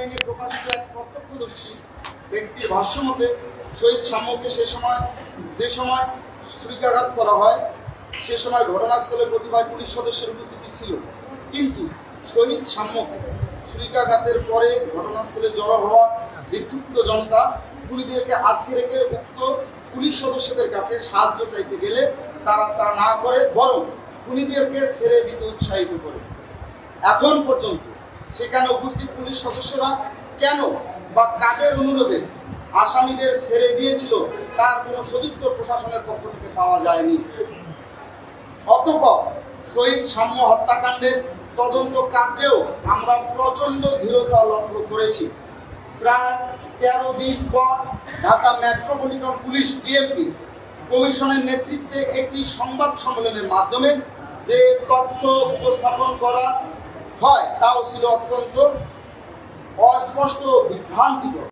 অনলাইনে প্রকাশিত এক প্রত্যক্ষদর্শী ব্যক্তির ভাষ্যমতে শহীদ সাম্যকে যে সময় ছুরিকাঘাত করা হয় সে সময় ঘটনাস্থলে কতিপয় পুলিশ সদস্যের উপস্থিতি ছিল, কিন্তু শহীদ সাম্যকে ছুরিকাঘাতের পরে ঘটনাস্থলে জড়ো হওয়া বিক্ষুব্ধ জনতা খুনিদেরকে আটকে রেখে উক্ত পুলিশ সদস্যদের কাছে সাহায্য চাইতে গেলে তারা তা না করে বরং খুনিদেরকে ছেড়ে দিতে উৎসাহিত করে। এখন পর্যন্ত সেখানে উপস্থিত পুলিশ সদস্যরা কেন বা কাদের অনুরোধে আসামিদের ছেড়ে দিয়েছিল তার কোনো সদুত্তর প্রশাসনের পক্ষ থেকে পাওয়া যায়নি। অতঃপর শহীদ সাম্য হত্যাকাণ্ডের তদন্ত কার্যেও আমরা প্রচণ্ড ধীরতা লক্ষ্য করেছি। প্রায় 13 দিন পর ঢাকা মেট্রোপলিটন পুলিশ ডিএমপি কমিশনের নেতৃত্বে একটি সংবাদ সম্মেলনের মাধ্যমে যে তথ্য উপস্থাপন করা হয় তাও ছিল অত্যন্ত অস্পষ্ট বিভ্রান্তিকর।